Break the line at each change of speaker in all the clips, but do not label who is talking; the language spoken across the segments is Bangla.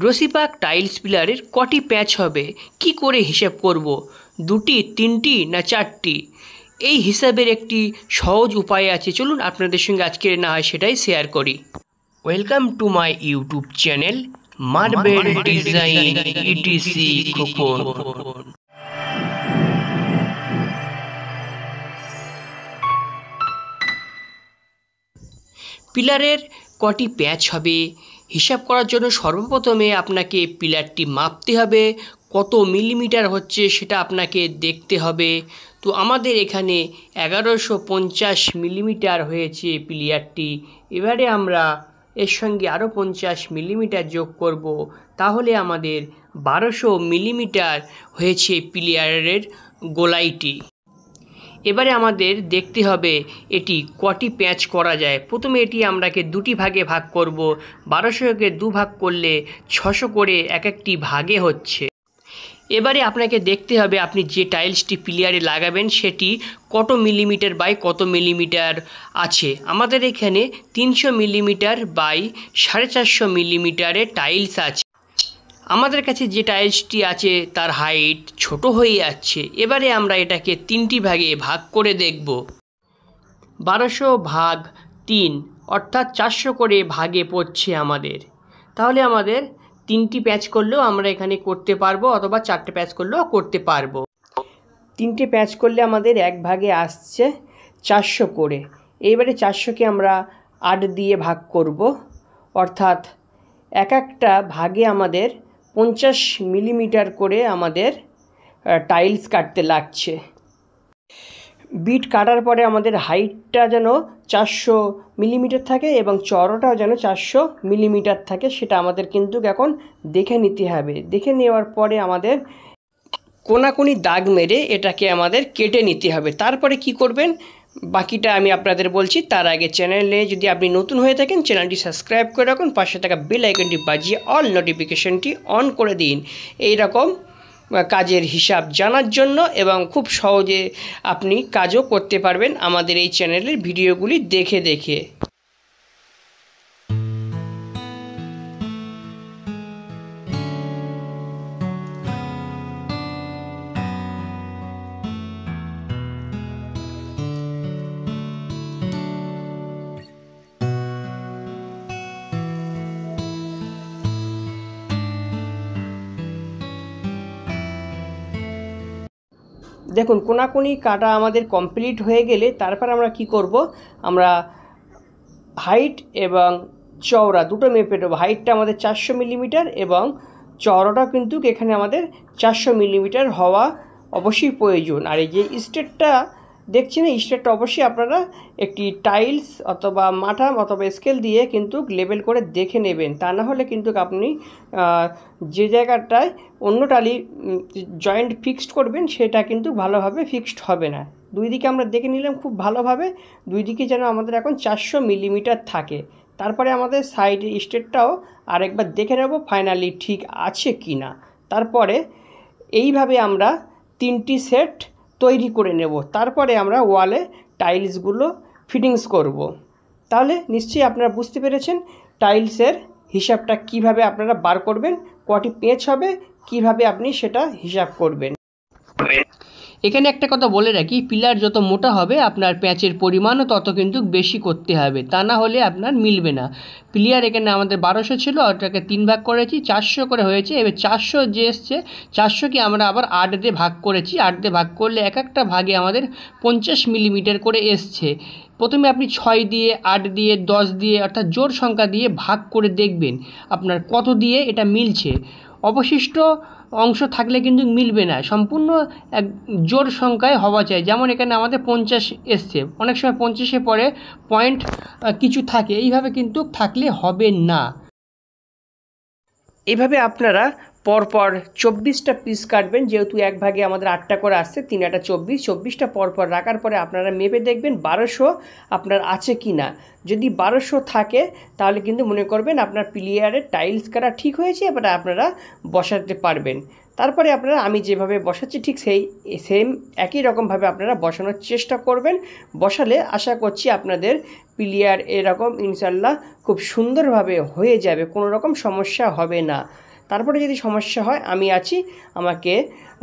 রশিপাক টাইলস পিলারের কটি প্যাচ হবে কি করে হিসাব করব? 2টি, 3টি না 4টি? এই হিসাবের একটি সহজ উপায় আছে, চলুন আপনাদের সঙ্গে আজকে না হয় সেটাই শেয়ার করি। Welcome to my YouTube channel marble design etc Khokon. পিলারের কটি প্যাচ হবে হিসাব করার জন্য সর্বপ্রথমে আপনাকে পিলারটি মাপতে হবে, কত মিলিমিটার হচ্ছে সেটা আপনাকে দেখতে হবে। তো আমাদের এখানে 1150 মিলিমিটার হয়েছে পিলারটি। এবারে আমরা এর সঙ্গে আরও 50 মিলিমিটার যোগ করব, তাহলে আমাদের 1200 মিলিমিটার হয়েছে পিলারের গোলাইটি। এবারে আমাদের দেখতে হবে এটি কটি প্যাচ করা যায়। প্রথমে এটি আমরাকে 2টি ভাগে ভাগ করব। 1200কে 2 ভাগ করলে 600 করে এক একটি ভাগে হচ্ছে। এবারে আপনাকে দেখতে হবে আপনি যে টাইলসটি পিলারে লাগাবেন সেটি কত মিলিমিটার বাই কত মিলিমিটার আছে। আমাদের এখানে 300 মিলিমিটার বাই 450 মিলিমিটারের টাইলস আছে। আমাদের কাছে যে টাইলসটি আছে তার হাইট ছোট হয়ে যাচ্ছে। এবারে আমরা এটাকে 3টি ভাগে ভাগ করে দেখব। 1200 ভাগ 3 অর্থাৎ 400 করে ভাগে পড়ছে আমাদের। তাহলে আমাদের 3টি প্যাচ করলেও আমরা এখানে করতে পারবো, অথবা 4টে প্যাচ করলেও করতে পারবো। 3টে প্যাচ করলে আমাদের এক ভাগে আসছে 400 করে। এইবারে 400কে আমরা 8 দিয়ে ভাগ করব, অর্থাৎ এক একটা ভাগে আমাদের 50 মিলিমিটার করে আমাদের টাইলস কাটতে লাগছে। বিট কাটার পরে আমাদের হাইটটা যেন 400 মিলিমিটার থাকে এবং চওড়াটাও যেন 400 মিলিমিটার থাকে, সেটা আমাদের কিন্তু এখন দেখে নিতে হবে। দেখে নেওয়ার পরে আমাদের কোনাকুনি দাগ মেরে এটাকে আমাদের কেটে নিতে হবে। তারপরে কি করবেন বাকিটা আমি আপনাদের বলছি। তার আগে চ্যানেলে যদি আপনি নতুন হয়ে থাকেন চ্যানেলটি সাবস্ক্রাইব করে রাখুন, পাশে থাকা বেল আইকনটি বাজিয়ে অল নোটিফিকেশনটি অন করে দিন এই রকম কাজের হিসাব জানার জন্য, এবং খুব সহজে আপনি কাজও করতে পারবেন আমাদের এই চ্যানেলের ভিডিওগুলি দেখে দেখে। দেখুন কোনাকুনি কাটা আমাদের কমপ্লিট হয়ে গেলে তারপর আমরা কি করব, আমরা হাইট এবং চওড়া দুটো মেপে নেব। হাইটটা আমাদের 400 মিলিমিটার এবং চওড়াটাও কিন্তু এখানে আমাদের 400 মিলিমিটার হওয়া অবশ্যই প্রয়োজন। আর এই যে স্টেটটা দেখছেন, এই স্টেটটা অবশ্যই আপনারা একটি টাইলস অথবা মাঠাম অথবা স্কেল দিয়ে কিন্তু লেবেল করে দেখে নেবেন। তা না হলে কিন্তু আপনি যে জায়গাটায় অন্য টালি জয়েন্ট ফিক্সড করবেন সেটা কিন্তু ভালোভাবে ফিক্সড হবে না। দুই দিকে আমরা দেখে নিলাম খুব ভালোভাবে, দুই দিকে যেন আমাদের এখন 400 মিলিমিটার থাকে। তারপরে আমাদের সাইডের স্টেটটাও আরেকবার দেখে নেব ফাইনালি ঠিক আছে কি না। তারপরে এইভাবে আমরা 3টি সেট তৈরি করে নেব। তারপরে আমরা ওয়ালে টাইলসগুলো ফিটিংস করব। তাহলে নিশ্চয়ই আপনারা বুঝতে পেরেছেন টাইলসের হিসাবটা কিভাবে আপনারা বার করবেন, কটি পেঁচ হবে, কিভাবে আপনি সেটা হিসাব করবেন। এখানে একটা কথা বলে রাখি, পিলার যত মোটা হবে আপনার প্যাচের পরিমাণও তত কিন্তু বেশি করতে হবে, তা না হলে আপনার মিলবে না। পিলার এখানে আমাদের 1200 ছিল, ওটাকে 3 ভাগ করেছি, 400 করে হয়েছে। এবার 400 যে এসছে 400কে আমরা আবার 8 দিয়ে ভাগ করেছি। 8 দিয়ে ভাগ করলে এক একটা ভাগে আমাদের 50 মিলিমিটার করে এসছে। প্রথমে আপনি 6 দিয়ে 8 দিয়ে 10 দিয়ে অর্থাৎ জোড় সংখ্যা দিয়ে ভাগ করে দেখবেন আপনার কত দিয়ে এটা মিলছে। অবশিষ্ট অংশ থাকলে কিন্তু মিলবে না, সম্পূর্ণ এক জোড় সংখ্যায় হওয়া চাই। যেমন এখানে আমাদের 50 এসছে, অনেক সময় 50-এ পরে পয়েন্ট কিছু থাকে, এইভাবে কিন্তু থাকলে হবে না। এইভাবে আপনারা পরপর 24টা পিস কাটবেন, যেহেতু এক ভাগে আমাদের 8টা করে আসছে, 3 8 24, 24টা পরপর রাখার পরে আপনারা মেপে দেখবেন 1200 আপনার আছে কি না। যদি 1200 থাকে তাহলে কিন্তু মনে করবেন আপনার পিলিয়ারের টাইলস কাটা ঠিক হয়েছে, এবার আপনারা বসাতে পারবেন। তারপরে আপনারা আমি যেভাবে বসাচ্ছি ঠিক সেম একই রকমভাবে আপনারা বসানোর চেষ্টা করবেন। বসালে আশা করছি আপনাদের পিলিয়ার এরকম ইনশাল্লাহ খুব সুন্দরভাবে হয়ে যাবে, কোনো রকম সমস্যা হবে না। তারপরে যদি সমস্যা হয় আমি আছি, আমাকে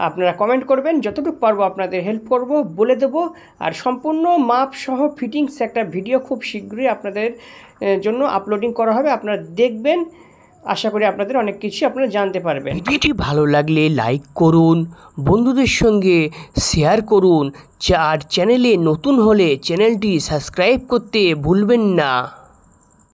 আপনারা কমেন্ট করবেন, যতটুকু পারবো আপনাদের হেল্প করব, বলে দেবো। আর সম্পূর্ণ মাপ সহ ফিটিংস একটা ভিডিও খুব শীঘ্রই আপনাদের জন্য আপলোডিং করা হবে, আপনারা দেখবেন। আশা করি আপনাদের অনেক কিছু আপনারা জানতে পারবেন। ভিডিওটি ভালো লাগলে লাইক করুন, বন্ধুদের সঙ্গে শেয়ার করুন, আর চ্যানেলে নতুন হলে চ্যানেলটি সাবস্ক্রাইব করতে ভুলবেন না।